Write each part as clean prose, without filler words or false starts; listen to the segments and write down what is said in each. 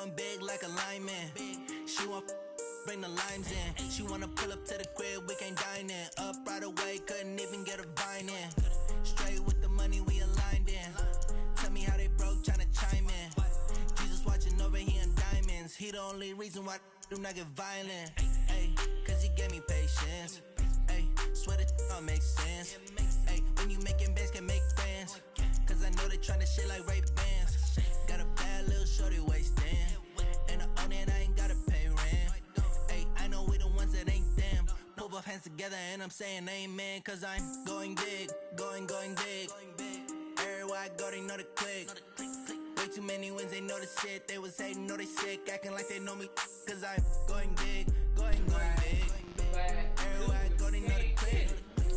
going big like a lineman. She want bring the limes in. She wanna pull up to the crib, we can't dine in. Up right away, couldn't even get a vine in. Straight with the money we aligned in. Tell me how they broke, tryna chime in. Jesus watching over here in diamonds. He the only reason why do not get violent. Ay, cause he gave me patience. Ay, swear that all makes sense. Ay, when you making bands can make friends. Cause I know they tryna shit like Ray Bans. Got a bad little shorty wasting. And I own it, I ain't gotta pay rent. Ay, I know we the ones that ain't them. Pull both hands together and I'm saying amen. Cause I'm going big, going big. Everywhere I go, they know the click. Way too many wins, they know the shit. They was hating, know they sick, acting like they know me. Cause I'm going big, going big. Everywhere I go, they know the click.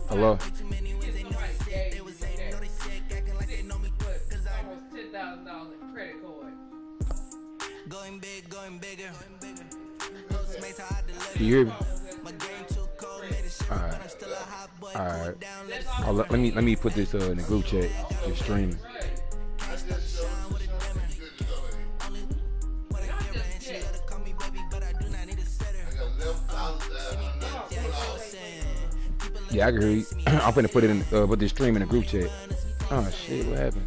Hello. Way too many wins, they know the shit. They was hating, know they sick, acting like they know me. Cause I'm almost $10,000 in credit card. going big, going bigger. Postmates how I deliver. Can you hear me? My game too cold, made it shit, but I'm still a hot boy. All right. Cool it down, let it Oh, let me put this in the group chat. Just streaming. can't stop shine with a dimmer. Only what I give her, and she let her call me baby, but I do not need a setter. Yeah, I can hear you. I'm finna put it in, put this stream in the group chat. Oh shit, what happened?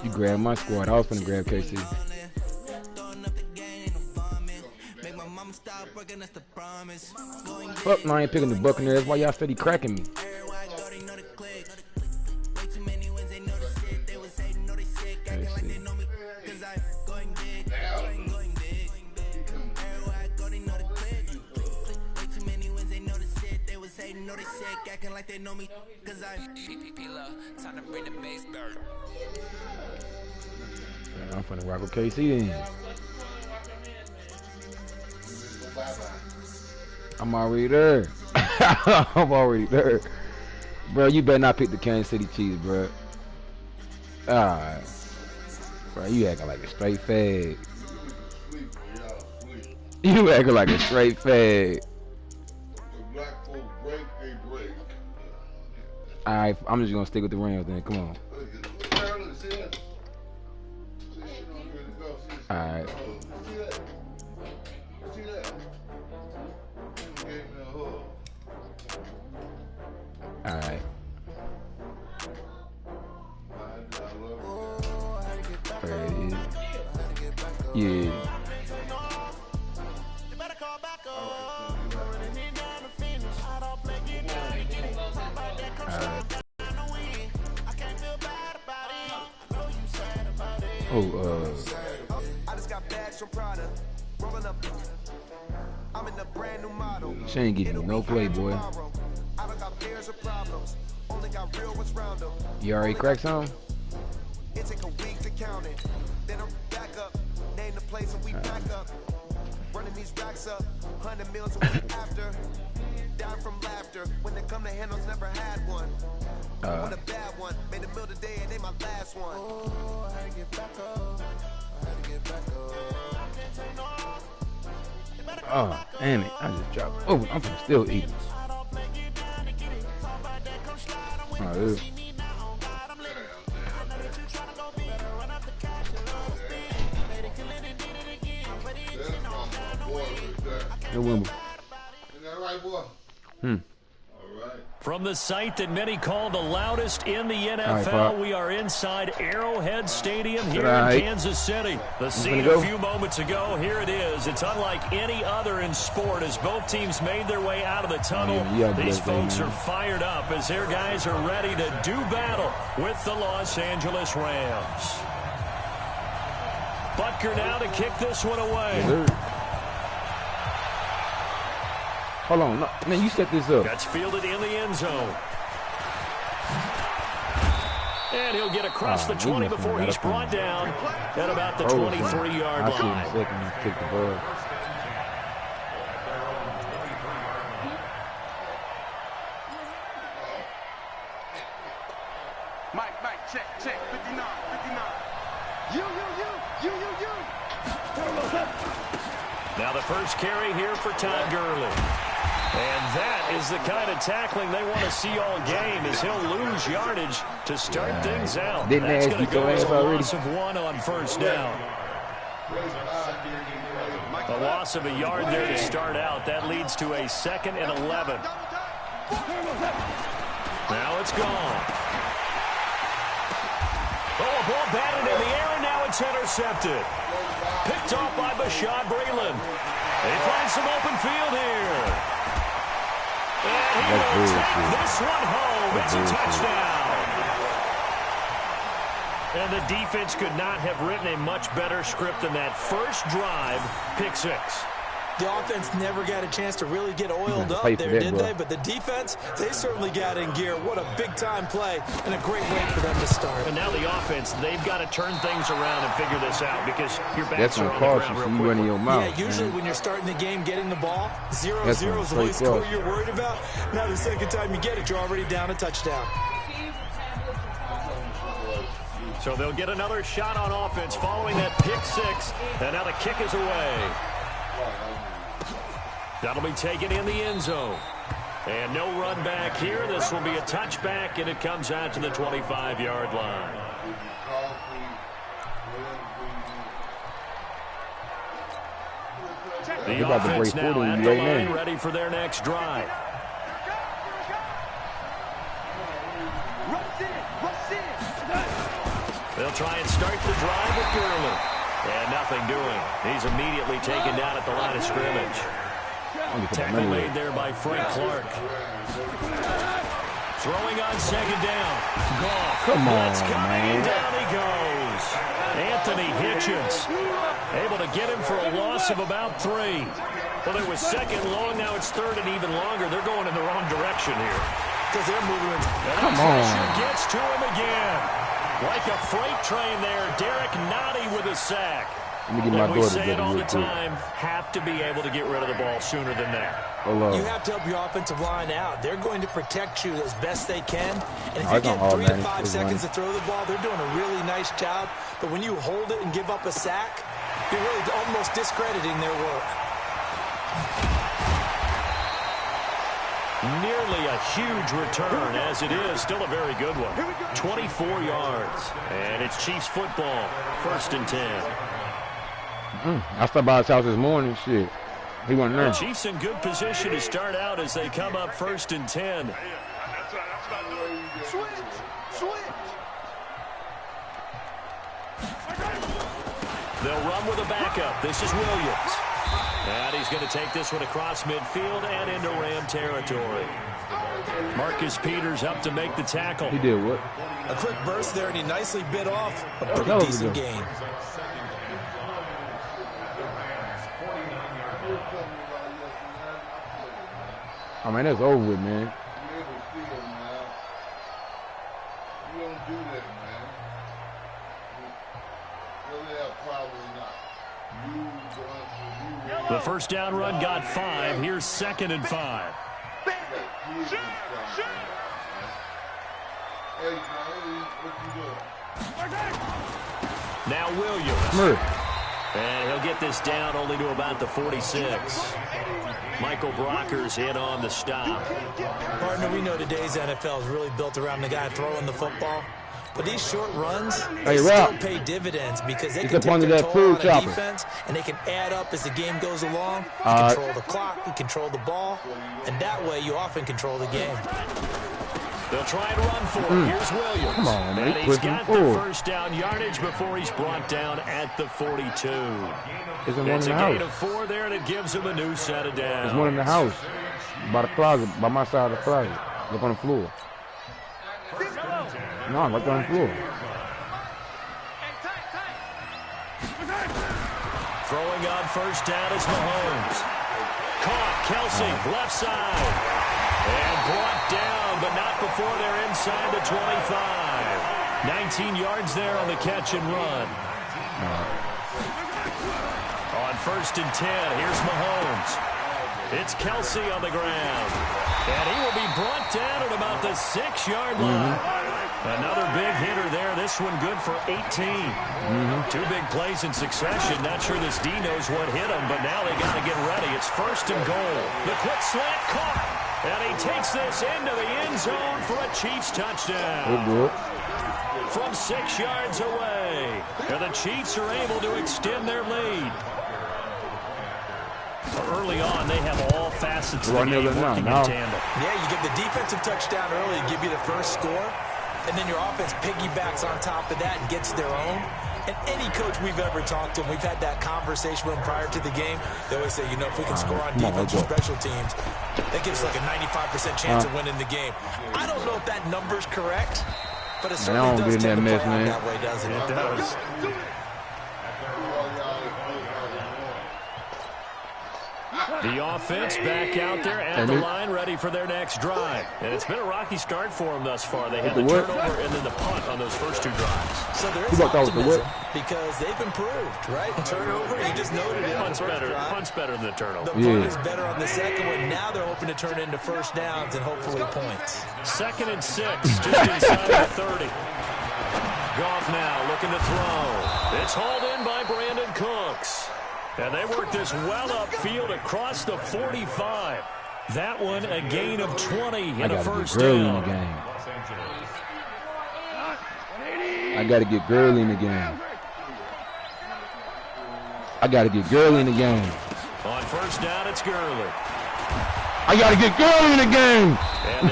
You grabbed my squad. I was finna grab KC. Fuck, no, I ain't picking the Buccaneers. Why y'all steady cracking me? Know they sick, acting like they know me, cause I time to bring the bass bird. I'm finna rock with KC then. I'm already there. I'm already there. Bro, you better not pick the Kansas City Chiefs, bro. Alright. Bro, you acting like a straight fag. You acting like a straight fag. Alright, I'm just gonna stick with the Rams then. Come on. Alright. Alright. Yeah. I just got bags from Prada. Rolling up. I'm in a brand new model. She ain't giving me no play, boy. I don't got fears or problems. Only got real ones round them. You already cracked some? It take a week to count it. Then I'm back up. Name the place and we back up. Running these racks up. 100 meals a week after. Down from laughter. When they come to handles, never had one. Want a bad one. Made a meal today and they my last one. Oh, I had to get back up. I had to get back up. Oh, damn it. I just dropped. Oh, I'm finna still eat. Oh, this. Hey, Wimble. Isn't that right, boy? From the site that many call the loudest in the NFL, we are inside Arrowhead Stadium here in Kansas City. The scene a few moments ago, here it is. It's unlike any other in sport as both teams made their way out of the tunnel. These folks are fired up as their guys are ready to do battle with the Los Angeles Rams. Butker now to kick this one away. Hold on, no, man, you set this up. That's fielded in the end zone. And he'll get across the 20 before he's brought down at about the 23-yard line. I see him second, he kicked the ball. Mike, check, 59. You. Now the first carry here for Todd Gurley. And that is the kind of tackling they want to see all game, as he'll lose yardage to start things out. Didn't That's ask going you to go to as a ask already? loss of 1 on first down. A loss of a yard there to start out. That leads to a 2nd and 11. Now it's gone. Oh, a ball batted in the air, and now it's intercepted. Picked off by Bashaud Breeland. They find some open field here. And he will take this one home. It's a touchdown. And the defense could not have written a much better script than that first drive, pick 6. The offense never got a chance to really get oiled up there, did they? But the defense, they certainly got in gear. What a big-time play and a great way for them to start. And now the offense, they've got to turn things around and figure this out because your backs are on the ground real quick. Running your mouth, yeah, usually when you're starting the game, getting the ball, 0-0 is the only score you're worried about. Now the second time you get it, you're already down a touchdown. So they'll get another shot on offense following that pick 6. And now the kick is away. That'll be taken in the end zone. And no run back here. This will be a touchback, and it comes out to the 25-yard line. The offense now at the line, ready for their next drive. They'll try and start the drive with Gurley. And nothing doing. He's immediately taken down at the line of scrimmage. Tackle made there by Frank Clark. Throwing on second down. Goff. Come on, man. Down he goes. Anthony Hitchens able to get him for a loss of about 3. Well, it was second long. Now it's third and even longer. They're going in the wrong direction here. Because they're moving. Come on. Gets to him again. Like a freight train there. Derek Nottie with a sack. Let me get my we daughter say it all the real quick. time, have to be able to get rid of the ball sooner than that. You have to help your offensive line out. They're going to protect you as best they can. And if you get 3 to 5 seconds to throw the ball, they're doing a really nice job. But when you hold it and give up a sack, you're really almost discrediting their work. Nearly a huge return, as it is. Still a very good one. 24 yards. And it's Chiefs football. 1st and 10. I stopped by his house this morning. Shit. He wasn't there. The Chiefs in good position to start out as they come up 1st and 10. They'll run with a backup. This is Williams. And he's going to take this one across midfield and into Ram territory. Marcus Peters up to make the tackle. He did what? A quick burst there, and he nicely bit off a pretty decent gain. I mean, that's over with, man. You don't do that, man. Whether they have problems or not. The first down run got 5. Here's 2nd and 5. Now Williams. And he'll get this down only to about the 46. Michael Brocker's in on the stop. Partner, we know today's NFL is really built around the guy throwing the football. But these short runs, they still pay dividends because they can take their toll on a defense, and they can add up as the game goes along. You control the clock, you control the ball, and that way you often control the game. They'll try and run for it. Here's Williams. Come on, man. And he's got the first down yardage before he's brought down at the 42. It's a gain of 4 there, and it gives him a new set of downs. There's one in the house, by the closet, by my side of the closet. Look on the floor. No, I'm right on the floor. Throwing on first down is Mahomes. Caught, Kelsey, left side. And brought down, but not before they're inside the 25. 19 yards there on the catch and run. On 1st and 10, here's Mahomes. It's Kelsey on the ground. And he will be brought down at about the 6-yard line. Another big hitter there. This one good for 18. Two big plays in succession. Not sure this D knows what hit him, but now they got to get ready. It's 1st and goal. The quick slant caught. And he takes this into the end zone for a Chiefs touchdown. From 6 yards away. And the Chiefs are able to extend their lead. Early on, they have all facets of the game working in tandem. Yeah, you get the defensive touchdown early and give you the first score, and then your offense piggybacks on top of that and gets their own. And any coach we've ever talked to, and we've had that conversation with them prior to the game, they always say, you know, if we can score on defense or special teams, that gives like a 95% chance of winning the game. I don't know if that number's correct, but it certainly does tend to play out that way, doesn't it? It does. The offense back out there at the line, ready for their next drive. And it's been a rocky start for them thus far. They had the turnover and then the punt on those first 2 drives. So there is optimism because they've improved, right? Turnover, you just noted it. Punt's better than the turnover. The punt is better on the second one. Now they're hoping to turn into first downs and hopefully points. 2nd and 6, just inside the 30. Goff now looking to throw. It's hauled in by Brandon Cooks. And they work this well upfield across the 45. That one a gain of 20 and a first down. I got to get Gurley in the game. I got to get Gurley in the game. On first down, it's Gurley. I got to get Gurley in the game.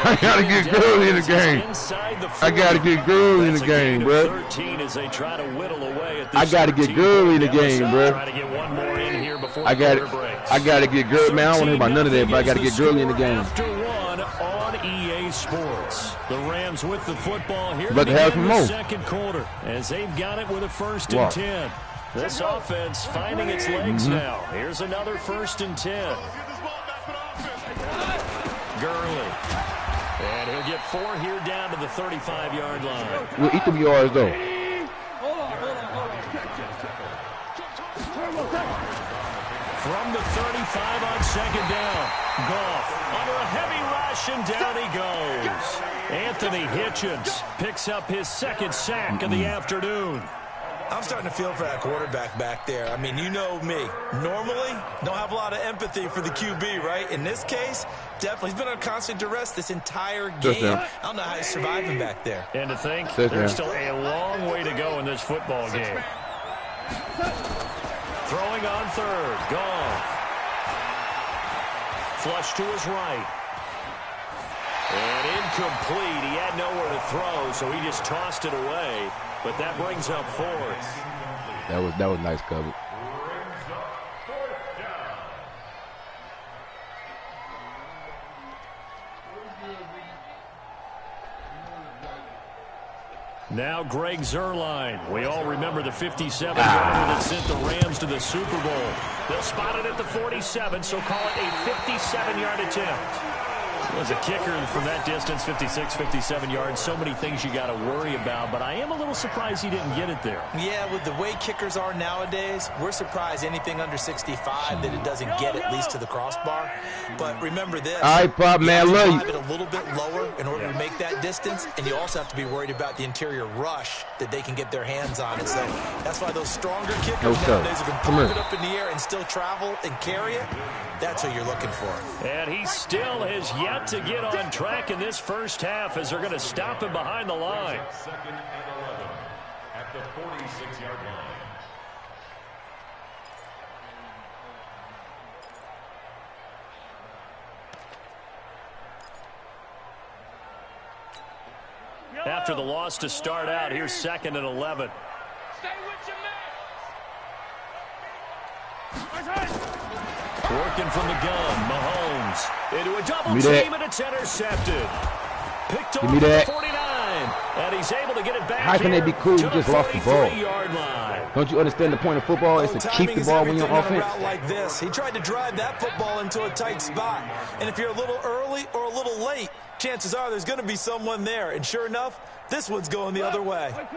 I got to get Gurley in the game. I got to get Gurley in the game, bro. 13 as they try to whittle away at I got to get Gurley in the game, bro. Try to get one more in here before I got to get Gurley. Man, I don't want to hear about none of that, but I got to get Gurley in the game. After one on EA Sports. The Rams with the football here But to begin the second quarter as they've got it with a 1st and 10. This offense finding its legs now. Here's another 1st and 10. Gurley. And he'll get 4 here down to the 35-yard line. We'll eat them yards, though. From the 35 on 2nd down. Goff under a heavy rush, and down he goes. Anthony Hitchens picks up his 2nd sack of the afternoon. I'm starting to feel for that quarterback back there. I mean, you know me. Normally, don't have a lot of empathy for the QB, right? In this case, definitely. He's been on constant duress this entire game. I don't know how he's surviving back there. And to think, there's still a long way to go in this football game. Throwing on 3rd. Goff. Flush to his right. And incomplete. He had nowhere to throw, so he just tossed it away. But that brings up 4th. That was nice coverage. Now Greg Zuerlein. We all remember the 57-yarder that sent the Rams to the Super Bowl. They'll spot it at the 47, so call it a 57-yard attempt. As a kicker from that distance, 56, 57 yards, so many things you got to worry about, but I am a little surprised he didn't get it there. Yeah, with the way kickers are nowadays, we're surprised anything under 65 that it doesn't get at least to the crossbar. But remember this. All right, Pop, man, I love you. It a little bit lower in order to make that distance, and you also have to be worried about the interior rush that they can get their hands on it. So that's why those stronger kickers nowadays who can pop it up in the air and still travel and carry it, that's what you're looking for. And he still has yet to get on track in this first half as they're going to stop him behind the line. 2nd and 11 at the 46-yard line. After the loss to start out, here's 2nd and 11. Stay with your Working from the gun, Mahomes into a double team, and it's intercepted. Picked off at the 49, and he's able to get it back. How can they be cool? You just lost the ball. Line. Don't you understand the point of football? It's to keep the ball when you're on offense. Like this. He tried to drive that football into a tight spot, and if you're a little early or a little late, chances are there's going to be someone there. And sure enough, this one's going the other way. Let's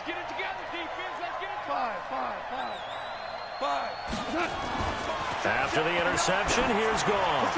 get it together, defense. Let's get it. 5. After the interception, here's gone.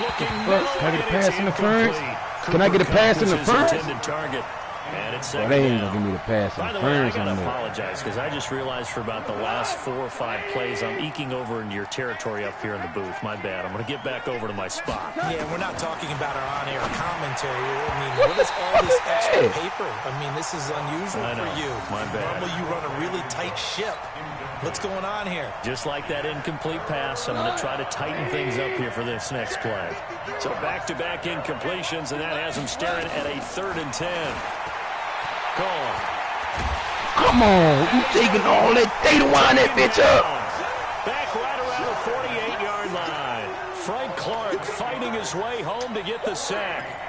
Looking Can I get a pass interference? Can I get a pass interference? Target. And it's well, they ain't gonna give me the pass interference. By the way, I gotta on apologize because I just realized for about the last 4 or 5 plays, I'm eking over into your territory up here in the booth. My bad. I'm gonna get back over to my spot. Yeah, we're not talking about our on-air commentary. I mean, what is all this extra paper? I mean, this is unusual for you. My bad. Normally, you run a really tight ship. What's going on here? Just like that incomplete pass, I'm going to try to tighten things up here for this next play. So back-to-back incompletions, and that has them staring at a 3rd and 10. Gone. Come on, you taking all that data, wind that bitch up. Back right around the 48-yard line. Frank Clark fighting his way home to get the sack.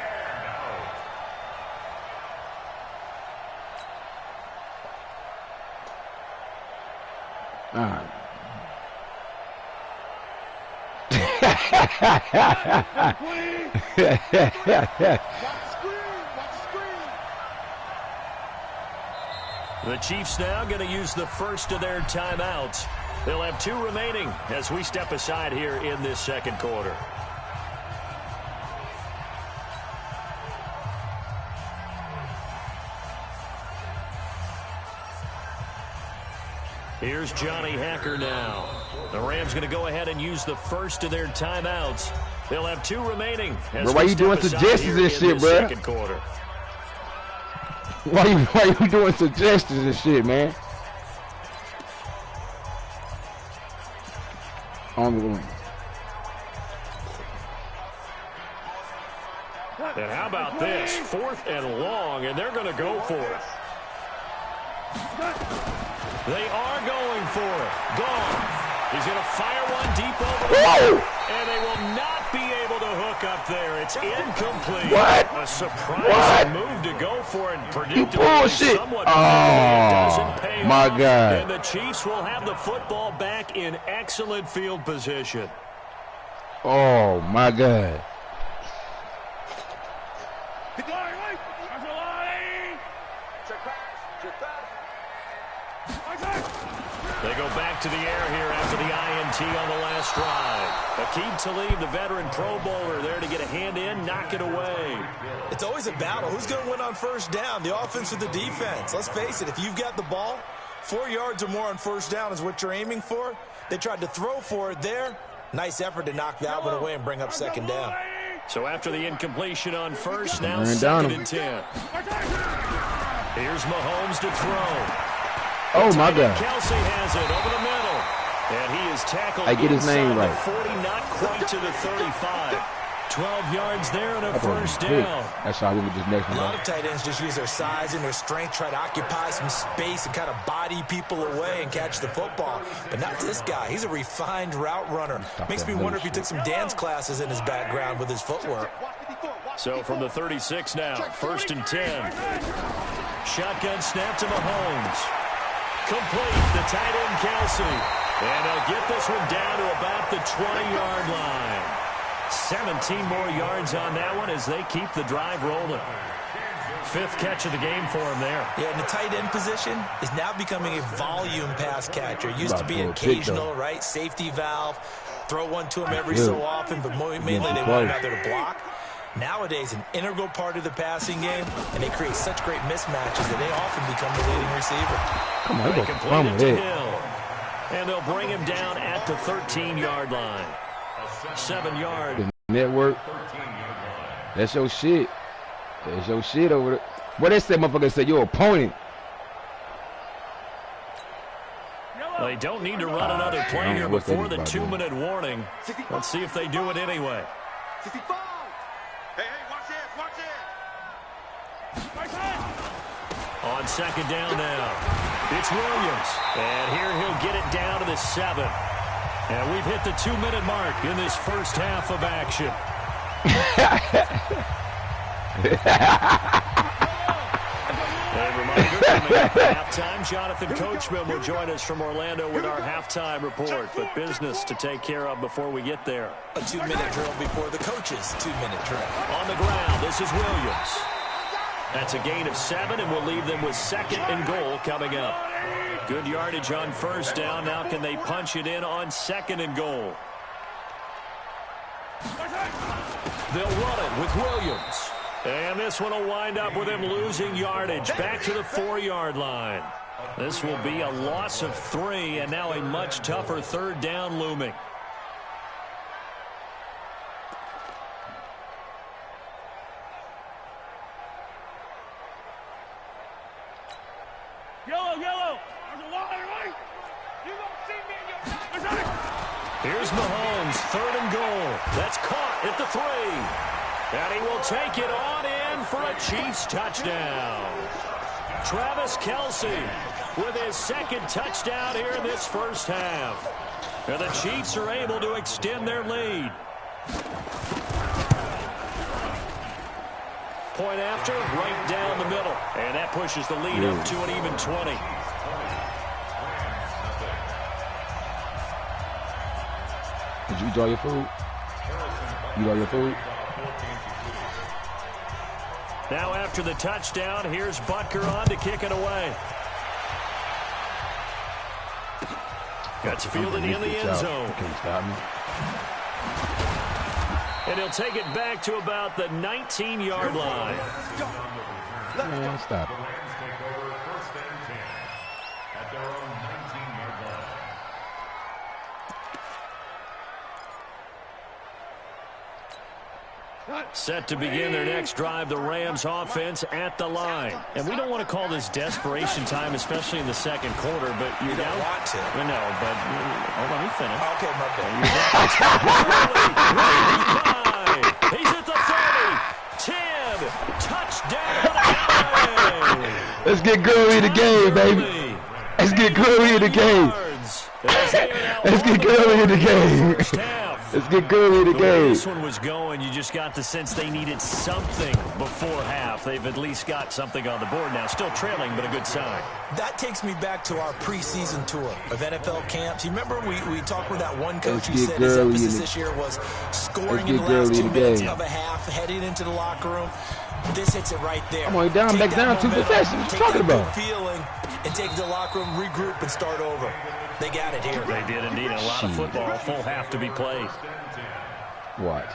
All right. The Chiefs now going to use the first of their timeouts. They'll have 2 remaining as we step aside here in this second quarter. Here's Johnny Hacker now. The Rams going to go ahead and use the first of their timeouts. They'll have 2 remaining. Bro, why you doing suggestions and shit, bro? Second quarter. Why you doing suggestions and shit, man? And how about this? 4th and long, and they're going to go for it. They are going for it. Gone. He's going to fire one deep over the middle, and they will not be able to hook up there. It's incomplete. What? A surprising move to go for it. You bullshit. Oh, my God. And the Chiefs will have the football back in excellent field position. Oh, my God. They go back to the air here after the INT on the last drive. Aqib Talib, the veteran Pro Bowler, there to get a hand in, knock it away. It's always a battle. Who's going to win on first down, the offense or the defense? Let's face it, if you've got the ball, 4 yards or more on first down is what you're aiming for. They tried to throw for it there. Nice effort to knock that one away and bring up second down. So after the incompletion on first, now 2nd and 10. Here's Mahomes to throw. Oh, my God. Kelsey has it over the middle. And he is tackled. I get his name right. 40, not quite to the 35. 12 yards there and a first down. That's how we would just next one. A lot of tight ends just use their size and their strength, try to occupy some space and kind of body people away and catch the football. But not this guy. He's a refined route runner. Makes me wonder if he took some dance classes in his background with his footwork. So from the 36 now, 1st and 10. Shotgun snap to Mahomes. Complete, the tight end Kelsey. And they'll get this one down to about the 20-yard line. 17 more yards on that one as they keep the drive rolling. 5th catch of the game for him there. Yeah, and the tight end position is now becoming a volume pass catcher. Used to be occasional, right? Safety valve. Throw one to him every so often, but mainly they want him out there to block. Nowadays, an integral part of the passing game, and they create such great mismatches that they often become the leading receiver. Come on, completed to Hill. And they'll bring him down at the 13-yard line. 7 yards. Network. That's your shit. That's your shit over there. What they said, motherfucker said, your opponent. They don't need to run another play here before the 2-minute warning. Let's see if they do it anyway. On second down now, it's Williams. And here he'll get it down to the 7. And we've hit the 2-minute mark in this first half of action. A reminder, coming up at halftime, Jonathan Coachman will join us from Orlando with our halftime report. But business to take care of before we get there. A 2-minute drill before the coach's 2-minute drill. On the ground, this is Williams. That's a gain of 7, and we'll leave them with 2nd and goal coming up. Good yardage on first down. Now can they punch it in on 2nd and goal? They'll run it with Williams. And this one will wind up with him losing yardage back to the 4-yard line. This will be a loss of 3, and now a much tougher 3rd down looming. Yellow. Here's Mahomes, 3rd and goal. That's caught at the 3. And he will take it on in for a Chiefs touchdown. Travis Kelce with his 2nd touchdown here in this first half. And the Chiefs are able to extend their lead. Point after, right down the middle. And that pushes the lead up to an even 20. Did you eat all your food? You eat all your food? Now after the touchdown, here's Butker on to kick it away. Gets fielded in the end zone. Can't stop me. And he'll take it back to about the 19-yard line. Man, stop it. Set to begin their next drive, the Rams offense at the line. And we don't want to call this desperation time, especially in the 2nd quarter, but you don't want to. No, but let me finish. Okay, my bad. He's at the 30. 10. Touchdown. Let's get Gurley in the game, baby. Let's get Gurley in the game. Let's get Gurley in the game. Let's get Gurley in the game. This one was going. You just got the sense they needed something before half. They've at least got something on the board now. Still trailing, but a good sign. That takes me back to our preseason tour of NFL camps. You remember we talked with that one coach who said his emphasis this year was scoring in the last 2 minutes of a half, heading into the locker room. This hits it right there. I'm only back down 2 possessions. What you talking about? Feeling and take the locker room, regroup, and start over. They got it here. They did indeed. A lot of football. Full half to be played. What?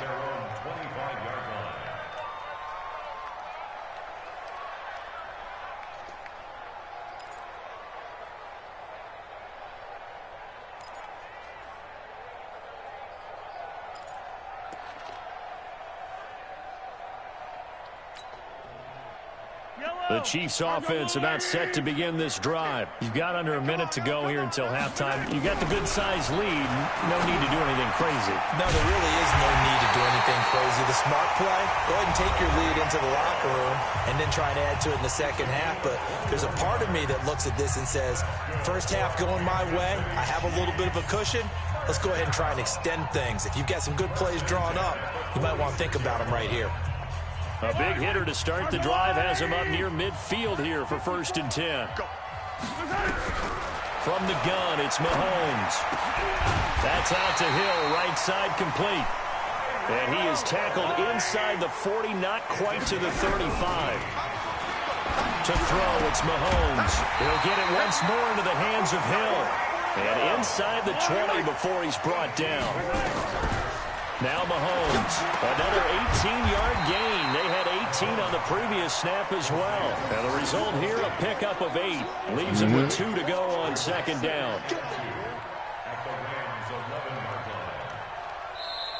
The Chiefs offense about set to begin this drive. You've got under a minute to go here until halftime. You got the good-sized lead. No need to do anything crazy. No, there really is no need to do anything crazy. The smart play, go ahead and take your lead into the locker room and then try and add to it in the 2nd half. But there's a part of me that looks at this and says, first half going my way, I have a little bit of a cushion. Let's go ahead and try and extend things. If you've got some good plays drawn up, you might want to think about them right here. A big hitter to start the drive has him up near midfield here for 1st and 10. From the gun, it's Mahomes. That's out to Hill, right side complete. And he is tackled inside the 40, not quite to the 35. To throw, it's Mahomes. He'll get it once more into the hands of Hill. And inside the 20 before he's brought down. Now Mahomes, another 18-yard gain. They had 18 on the previous snap as well. And the result here, a pickup of 8. Leaves him with 2 to go on 2nd down.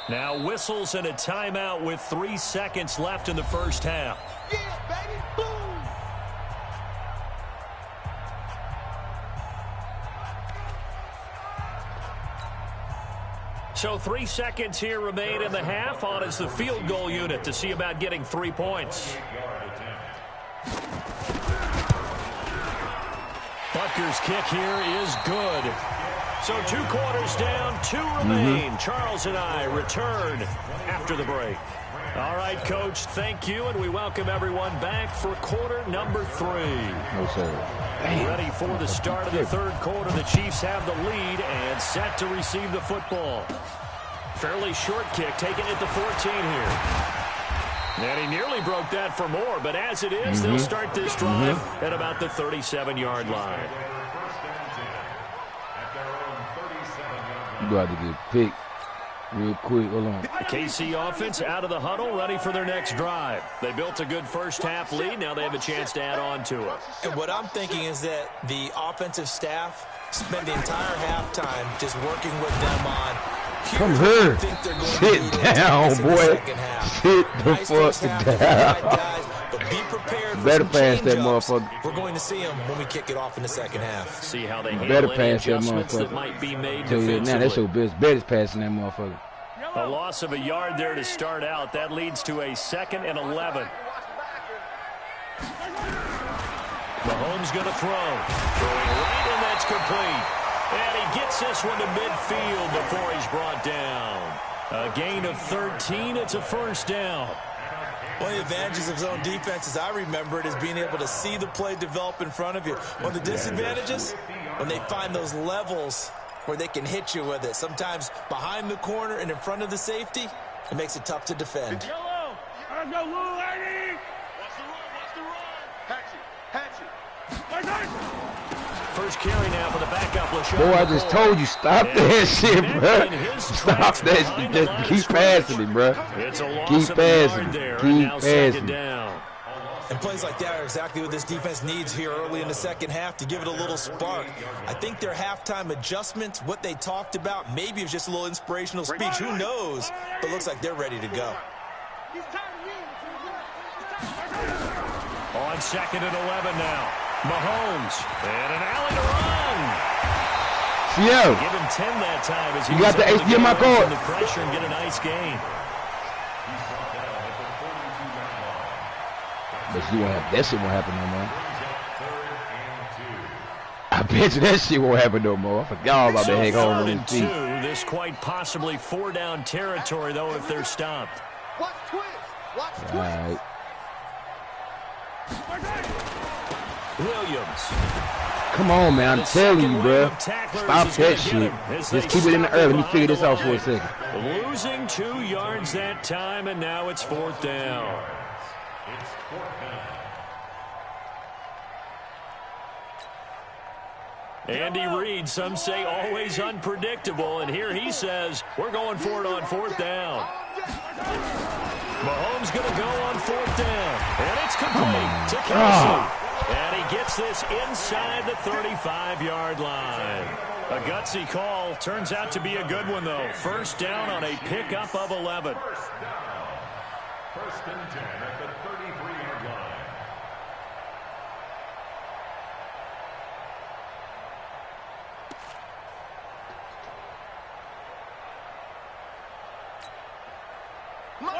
Now whistles and a timeout with 3 seconds left in the first half. Yeah, baby, boom! So 3 seconds here remain in the half. On is the field goal unit to see about getting 3 points. Butker's kick here is good. So 2 quarters down, 2 remain. Charles and I return after the break. All right, Coach, thank you, and we welcome everyone back for quarter number 3. No, sir. Ready for the start of the 3rd quarter. The Chiefs have the lead and set to receive the football. Fairly short kick taken at the 14 here. And he nearly broke that for more, but as it is, they'll start this drive at about the 37-yard line. You got to get picked real quick. Hold on. The KC offense out of the huddle, ready for their next drive. They built a good first-half lead. Now they have a chance to add on to it. And what I'm thinking is that the offensive staff spend the entire halftime just working with them on. Come here. Sit down, boy. Sit the fuck down. But be prepared for better pass that motherfucker. We're going to see him when we kick it off in the second half. See how they better handle pass any that adjustments that motherfucker. might be made Tell you that now, that's defensively. your best passing that motherfucker. A loss of a yard there to start out. That leads to a 2nd and 11. Mahomes going to throw. Throwing right, and that's complete. And he gets this one to midfield before he's brought down. A gain of 13. It's a first down. One of the advantages of zone defense, as I remember it, is being able to see the play develop in front of you. One of the disadvantages, when they find those levels where they can hit you with it, sometimes behind the corner and in front of the safety, it makes it tough to defend. First carry now for the backup. Boy, I just told you, stop that shit, bro. Stop that shit. Just keep passing it, bro. Keep passing it. Keep passing it. And plays like that are exactly what this defense needs here early in the second half to give it a little spark. I think their halftime adjustments, what they talked about, maybe it was just a little inspirational speech. Who knows? But looks like they're ready to go. On 2nd and 11 now. Mahomes. And an alley to run. Yo. Give him 10 that time as he You got the HDMI cord. The pressure and get a nice gain. But that shit won't happen no more. I bet you that shit won't happen no more. I forgot about that heck home on his feet. This quite possibly 4-down territory, though, if they're stopped. Watch twist. Watch twist. All right. Williams. Come on, man. I'm telling you, bro. Stop that shit. Just keep it in the air. Let me figure this out for a second. Losing 2 yards that time, and now it's 4th down. Andy Reid, some say always unpredictable, and here he says we're going for it on 4th down. Mahomes going to go on 4th down, and it's complete to Kelsey. And he gets this inside the 35-yard line. A gutsy call. Turns out to be a good one, though. First down on a pickup of 11. First and 10 at the 33-yard line.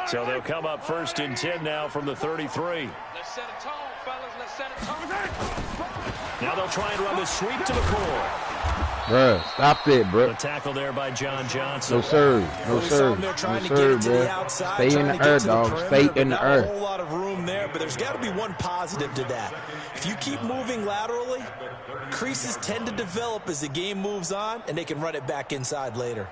So they'll come up 1st and 10 now from the 33. Let's set a tone, fellas. Let's set a tone. Now they'll try and run the sweep to the core. Bruh, stop that, bro. A tackle there by John Johnson. No, sir. No, sir. No, sir, bro. Stay in the air, dog. Stay in the air. Not a whole lot of room there, but there's got to be one positive to that. If you keep moving laterally, creases tend to develop as the game moves on, and they can run it back inside later.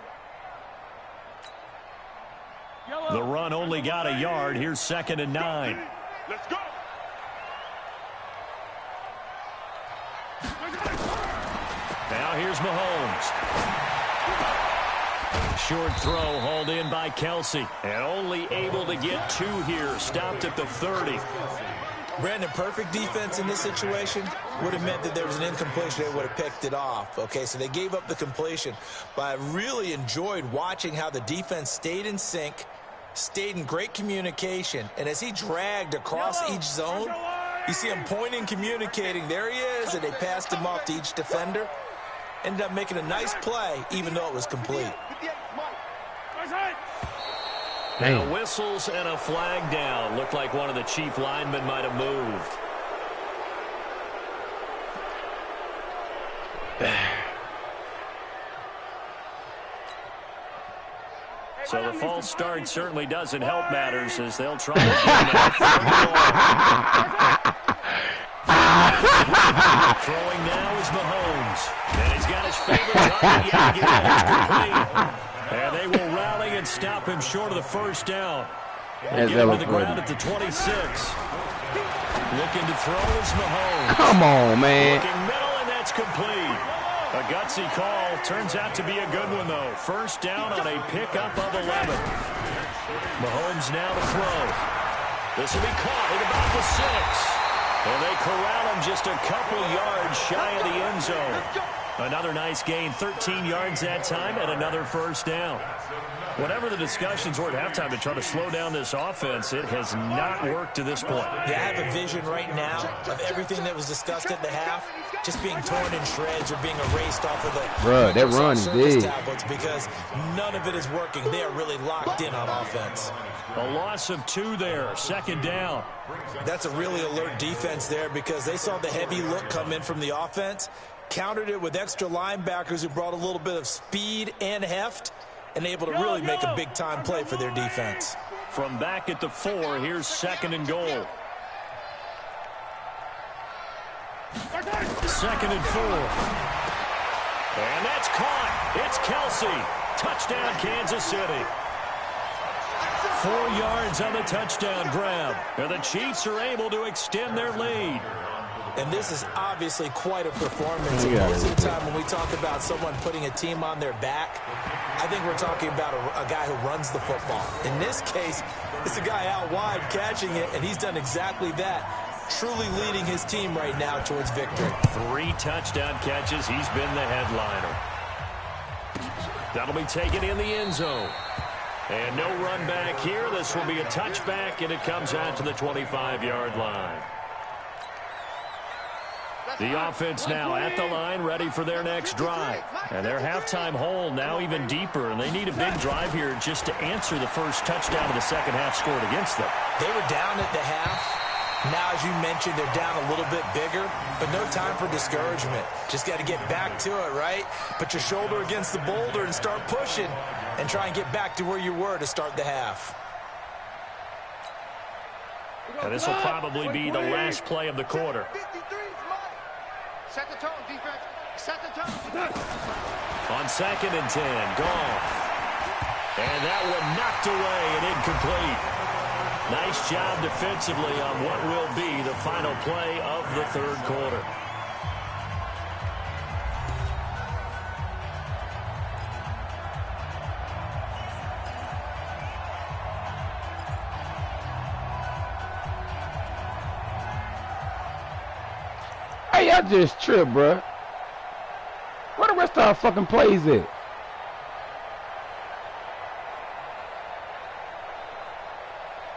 The run only got a yard. Here's 2nd and 9. Let's go. Now here's Mahomes. Short throw hauled in by Kelsey. And only able to get 2 here. Stopped at the 30. Brandon, perfect defense in this situation would have meant that there was an incompletion. They would have picked it off. Okay, so they gave up the completion. But I really enjoyed watching how the defense stayed in sync, stayed in great communication. And as he dragged across each zone, you see him pointing, communicating. There he is, and they passed him off to each defender. Ended up making a nice play, even though it was complete. Now whistles and a flag down. Looked like one of the chief linemen might have moved. So the false start certainly doesn't help matters as they'll try again now. Throwing now is Mahomes. And he's got his favorite target yet again. It's complete. And they will rally and stop him short of the first down. They get him to the ground at the 26. Looking to throw is Mahomes. Come on, man. Looking middle, and that's complete. A gutsy call. Turns out to be a good one, though. First down on a pickup of 11. Mahomes now to throw. This will be caught at about the 6. And they corral him just a couple yards shy of the end zone. Another nice gain, 13 yards that time, and another first down. Whatever the discussions were at halftime to try to slow down this offense, it has not worked to this point. Yeah, I have a vision right now of everything that was discussed at the half just being torn in shreds or being erased off of the that run is big. tablets because none of it is working. They are really locked in on offense. A loss of 2 there, second down. That's a really alert defense there because they saw the heavy look come in from the offense, countered it with extra linebackers who brought a little bit of speed and heft, and able to really make a big-time play for their defense. From back at the 4, here's second and goal. Second and 4. And that's caught. It's Kelsey. Touchdown, Kansas City. 4 yards on the touchdown grab. And the Chiefs are able to extend their lead. And this is obviously quite a performance. And most of the time when we talk about someone putting a team on their back, I think we're talking about a guy who runs the football. In this case, it's a guy out wide catching it, and he's done exactly that, truly leading his team right now towards victory. 3 touchdown catches. He's been the headliner. That'll be taken in the end zone. And no run back here. This will be a touchback, and it comes out to the 25-yard line. The offense now at the line, ready for their next drive. And their halftime hole now even deeper, and they need a big drive here just to answer the first touchdown of the second half scored against them. They were down at the half. Now, as you mentioned, they're down a little bit bigger, but no time for discouragement. Just got to get back to it, right? Put your shoulder against the boulder and start pushing and try and get back to where you were to start the half. And this will probably be the last play of the quarter. Set the tone, defense. Set the tone. On second and 10, Goff. And that one knocked away and incomplete. Nice job defensively on what will be the final play of the third quarter. Hey, I just tripped, bruh. Where the rest of our fucking plays at?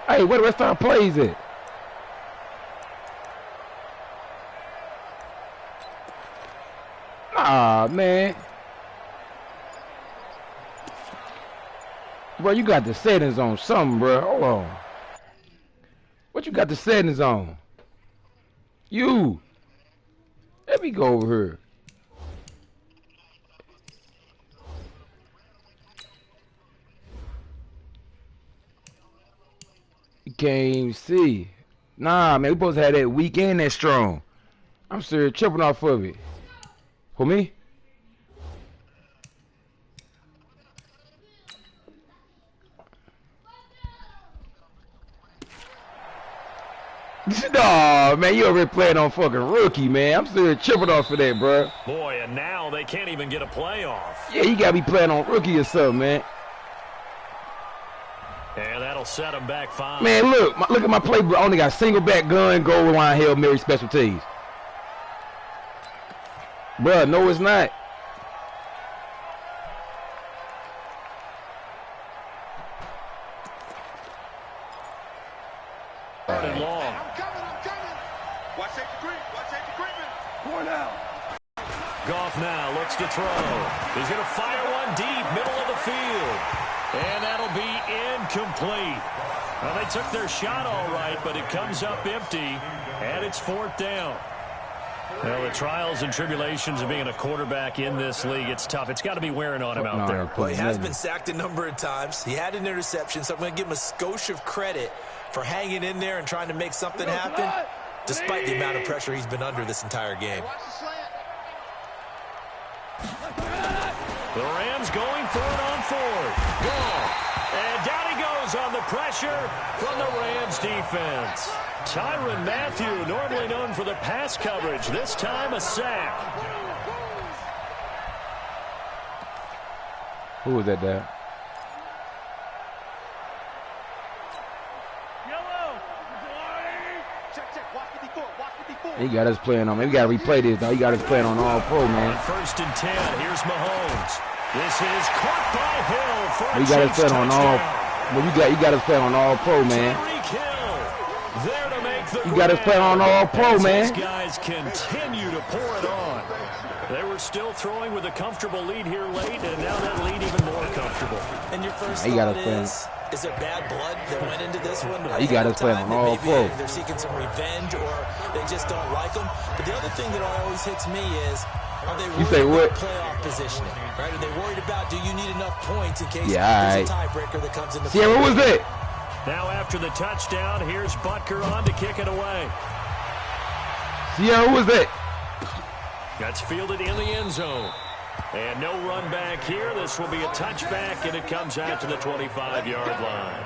Hey, where the rest of our plays at? Nah, man. Bro, you got the settings on something, bro. Hold on. What you got the settings on? You. Let me go over here. You can't even see. Nah, man, we supposed to have that weak and that strong. I'm serious, tripping off of it. For me? Nah, man, you over here playing on fucking rookie, man. I'm still tripping off of that, bro. Boy, and now they can't even get a play off. Yeah, you gotta be playing on rookie or something, man. And that'll set them back 5. Man, look at my play, bro. I only got single back gun, goal line, Hail Mary, special teams. Bruh, no, it's not. And long. I'm coming. Watch safety creep. Watch safety creeping. More now. Goff now looks to throw. He's going to fire one deep, middle of the field. And that'll be incomplete. Well, they took their shot all right, but it comes up empty, and it's 4th down. Well, the trials and tribulations of being a quarterback in this league, it's tough. It's got to be wearing on him out there. Well, he has been sacked a number of times. He had an interception, so I'm going to give him a skosh of credit for hanging in there and trying to make something happen, despite the amount of pressure he's been under this entire game. The Rams going for it on 4th. Goal. And down he goes on the pressure from the Rams defense. Tyrann Mathieu, normally known for the pass coverage, this time a sack. Who was that, Dad? He got us playing on. We got to replay this, though. He got us playing on all pro, man. First and 10. Here's Mahomes. This is caught by Hill for a He got us playing touchdown. on all. Well, you got us playing on all pro, man. There to make the You got us playing on all pro, man. These guys continue to pour it on. They were still throwing with a comfortable lead here late, and now that lead even more comfortable. And your first He got us thought is there bad blood that went into this one? He got us playing on all pro. They're seeking some revenge, or they just don't like them. But the other thing that always hits me is, are they worried about playoff positioning? Right? Are they worried about, do you need enough points in case there's a tiebreaker that comes into play? Yeah, what was it? Now after the touchdown, here's Butker on to kick it away. Yeah, who was it? That's fielded in the end zone. And no run back here. This will be a touchback, and it comes out to the 25-yard line.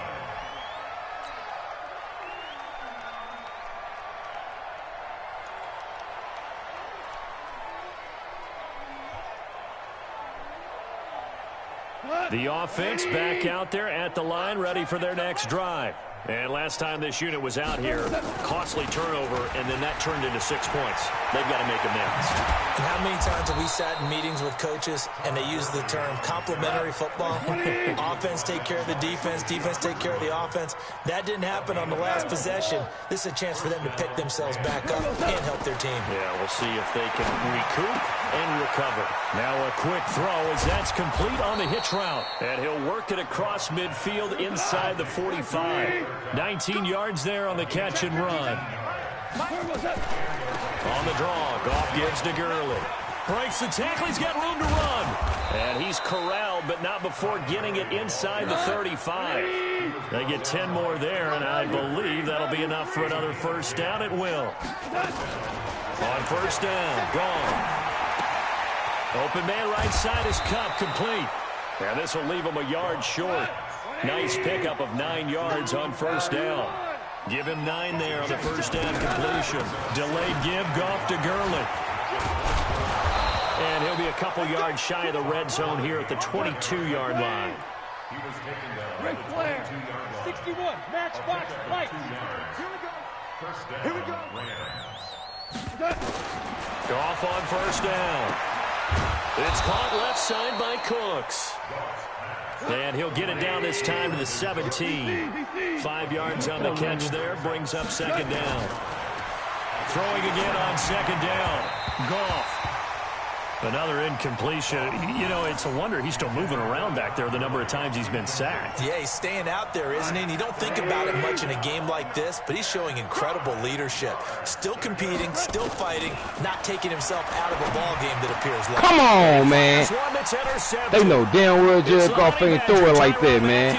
The offense back out there at the line, ready for their next drive. And last time this unit was out here, costly turnover, and then that turned into 6 points. They've got to make amends. And how many times have we sat in meetings with coaches and they use the term complementary football? Offense take care of the defense, defense take care of the offense. That didn't happen on the last possession. This is a chance for them to pick themselves back up and help their team. Yeah, we'll see if they can recoup and recover. Now a quick throw as that's complete on the hitch route. And he'll work it across midfield inside the 45. 19 yards there on the catch and run. On the draw, Goff gives to Gurley. Breaks the tackle, he's got room to run. And he's corralled, but not before getting it inside the 35. They get 10 more there, and I believe that'll be enough for another first down. It will. On first down, gone. Open man right side is Cup, complete. And this will leave him a yard short. Nice pickup of 9 yards on first down. Give him 9 there on the first down completion. Delayed give, Goff to Gurley. And he'll be a couple yards shy of the red zone here at the 22-yard line. He was taken down. Ric Flair, 61, matchbox, light. Here we go. First down. Here we go. Goff on first down. It's caught left side by Cooks. And he'll get it down this time to the 17. 5 yards on the catch there, brings up second down. Throwing again on second down. Goff. Another incompletion. You know, it's a wonder he's still moving around back there the number of times he's been sacked. Yeah, he's staying out there, isn't he? And you don't think about it much in a game like this, but he's showing incredible leadership. Still competing, still fighting, not taking himself out of a ball game that appears like. Come on, man. They know damn well Jared Goff ain't throw it like that, man.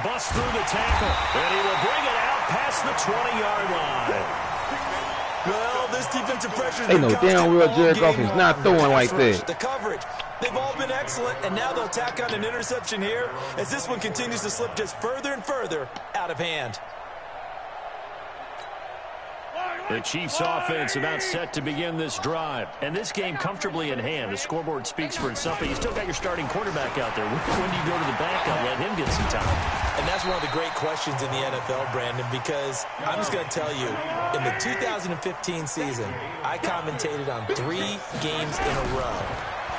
Busts through the tackle, and he will bring it out past the 20-yard line. Well, this defensive pressure. They know damn well Jared Goff is not throwing like that. The coverage. They've all been excellent, and now they'll tack on an interception here as this one continues to slip just further and further out of hand. The Chiefs offense about set to begin this drive. And this game comfortably in hand. The scoreboard speaks for itself, but you still got your starting quarterback out there. When do you go to the backup, let him get some time? And that's one of the great questions in the NFL, Brandon, because I'm just going to tell you, in the 2015 season, I commentated on 3 games in a row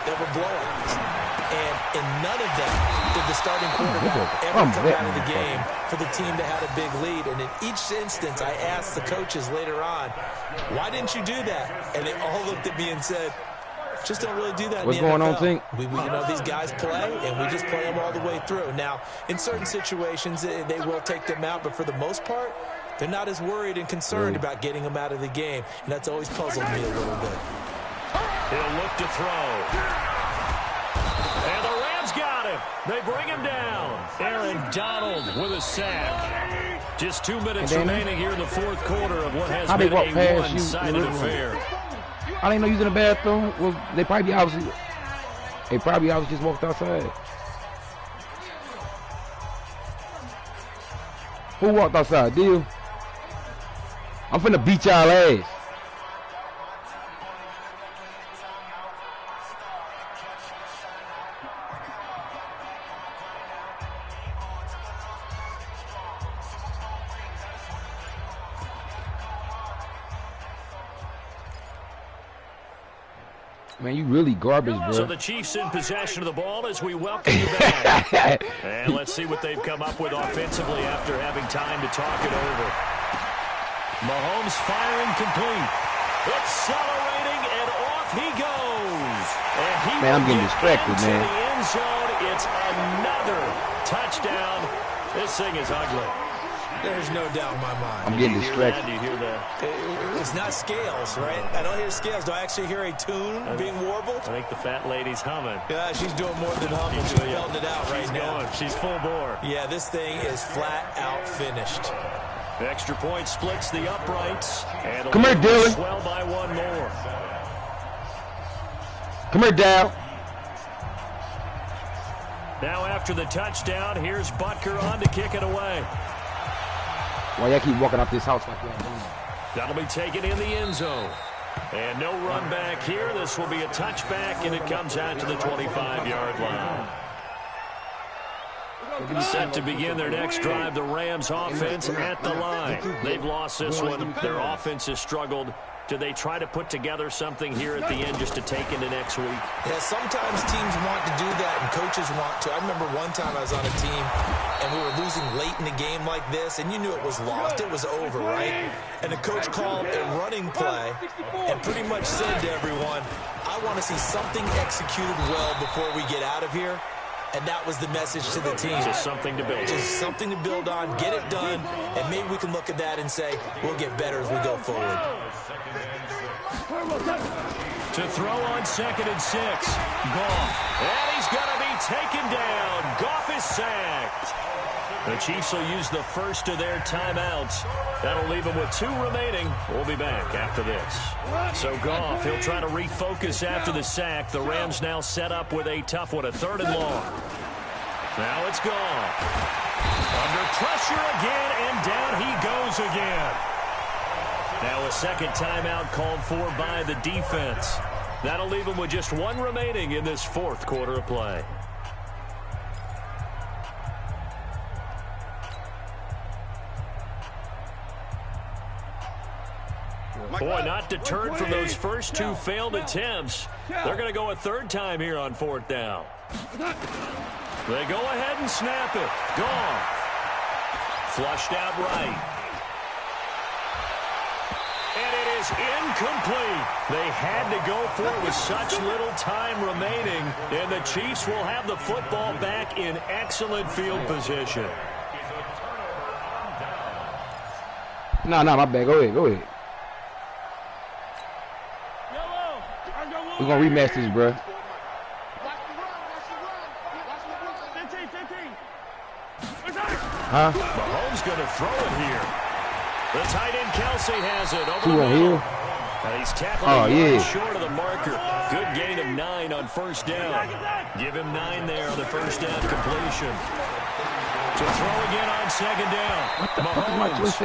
that were blowouts. And in none of them did the starting quarterback ever come out of the game for the team that had a big lead. And in each instance, I asked the coaches later on, why didn't you do that? And they all looked at me and said, just don't really do that. What's in the going NFL. on, Tink? You know, these guys play, and we just play them all the way through. Now, in certain situations, they will take them out, but for the most part, they're not as worried and concerned about getting them out of the game. And that's always puzzled me a little bit. He'll look to throw. And the Rams got him. They bring him down. Aaron Donald with a sack. Just 2 minutes remaining here in the fourth quarter of what has been a one-sided affair. I didn't know you was in the bathroom. Well, they probably obviously just walked outside. Who walked outside? Deal. I'm finna beat y'all ass. Man, you really garbage, bro. So the Chiefs in possession of the ball as we welcome you back. And let's see what they've come up with offensively after having time to talk it over. Mahomes firing complete. Accelerating, and off he goes. And he man, I'm getting distracted, man. The end zone. It's another touchdown. This thing is ugly. There's no doubt in my mind. I'm getting distracted. Do you hear that? It's not scales, right? I don't hear scales. Do I actually hear a tune being warbled? I think the fat lady's humming. Yeah, she's doing more than humming. She's belting it out right now. Going. She's full bore. Yeah, this thing is flat out finished. The extra point splits the uprights. And come here, Dylan. Swell by one more. Come here, Dow. Now after the touchdown, here's Butker on to kick it away. Why y'all keep walking up this house like that? That'll be taken in the end zone. And no run back here. This will be a touchback, and it comes out to the 25-yard line. Set to begin their next drive, the Rams offense at the line. They've lost this one. Their offense has struggled. Do they try to put together something here at the end just to take into next week? Yeah, sometimes teams want to do that and coaches want to. I remember one time I was on a team and we were losing late in the game like this, and you knew it was lost. It was over, right? And the coach called a running play and pretty much said to everyone, I want to see something executed well before we get out of here. And that was the message to the team. Just something to build on. Just something to build on, get it done, and maybe we can look at that and say, we'll get better as we go forward. To throw on 2nd and 6. Goff. And he's going to be taken down. Goff is sacked. The Chiefs will use the first of their timeouts. That'll leave them with 2 remaining. We'll be back after this. So Goff, he'll try to refocus after the sack. The Rams now set up with a tough one, a 3rd and long. Now it's Goff. Under pressure again, and down he goes again. Now a second timeout called for by the defense. That'll leave them with just 1 remaining in this 4th quarter of play. Boy, not deterred from those first 2 failed attempts. They're going to go a 3rd time here on 4th down. They go ahead and snap it. Goff. Flushed out right. And it is incomplete. They had to go for it with such little time remaining, and the Chiefs will have the football back in excellent field position. No, my bad. Go ahead. We're going to rematch this, bro. Huh? Mahomes going to throw it here. The tight end Kelsey has it over 2 the on middle. here. He's tackled yeah. short of the marker. Good gain of 9 on 1st down. Give him 9 there on the 1st down completion. To throw again on 2nd down. Mahomes.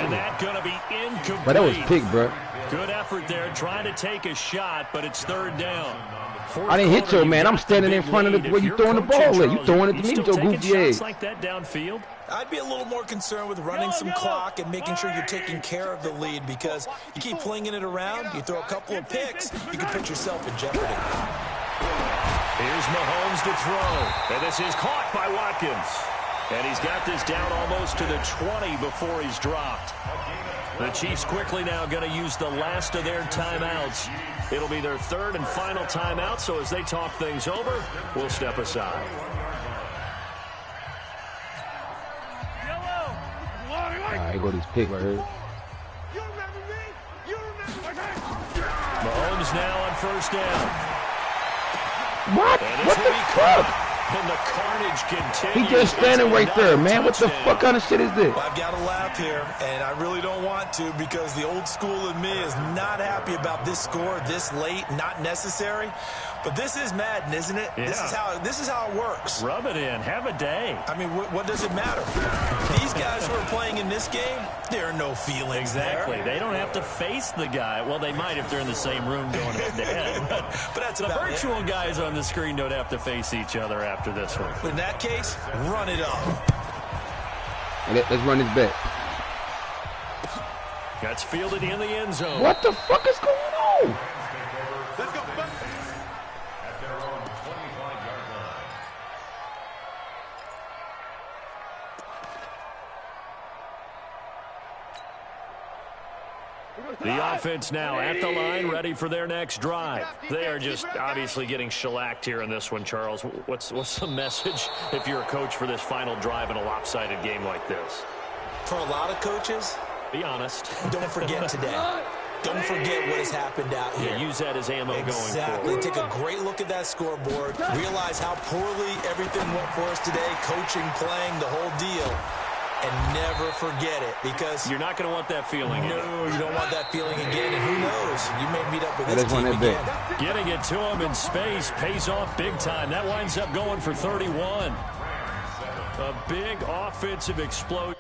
And that's going to be incomplete. But that was pick, bro. Good effort there trying to take a shot, but it's 3rd down. I didn't hit you, man. I'm standing in front of the where you throwing the ball at. You throwing it to me with your goofy ass. Like that downfield? I'd be a little more concerned with running some clock and making sure you're taking care of the lead, because you keep flinging it around, you throw a couple of picks, you can put yourself in jeopardy. Here's Mahomes to throw. And this is caught by Watkins. And he's got this down almost to the 20 before he's dropped. The Chiefs quickly now going to use the last of their timeouts. It'll be their 3rd and final timeout, so as they talk things over, we'll step aside. Here go this pick right here. Mahomes now on 1st down. What? And What the fuck? And the carnage continues. He just standing right there, man. What the fuck kind of shit is this? Well, I've got to laugh here, and I really don't want to because the old school in me is not happy about this score this late, not necessary. But this is Madden, isn't it? Yeah. This is how it works. Rub it in. Have a day. I mean, what does it matter? These guys who are playing in this game, there are no feelings Exactly. there. They don't have to face the guy. Well, they might if they're in the same room going head-to-head. But that's the about virtual guys on the screen don't have to face each other after this one. In that case, run it up. Let's run this back. That's fielded in the end zone. What the fuck is going on? Let's go. At their own 25-yard line. The offense now at the line, ready for their next drive. They are just obviously getting shellacked here in this one, Charles. What's the message if you're a coach for this final drive in a lopsided game like this? For a lot of coaches, be honest. Don't forget today. Don't forget what has happened out here. Yeah, use that as ammo going Exactly. forward. Take a great look at that scoreboard. Realize how poorly everything went for us today. Coaching, playing, the whole deal. And never forget it, because you're not going to want that feeling. No, you don't want that feeling again. And who knows? You may meet up with this team again. Getting it to him in space pays off big time. That winds up going for 31. A big offensive explosion.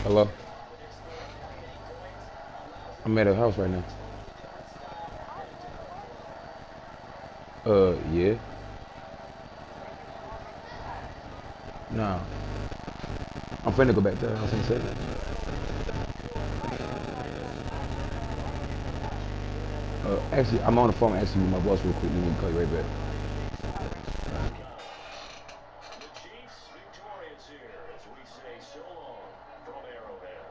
Hello? I'm at a house right now. Yeah. No. I'm finna go back to the house and say actually, I'm on the phone actually with my boss real quick. We'll call you right back. The Chiefs victorious here as we say so long from Arrowhead.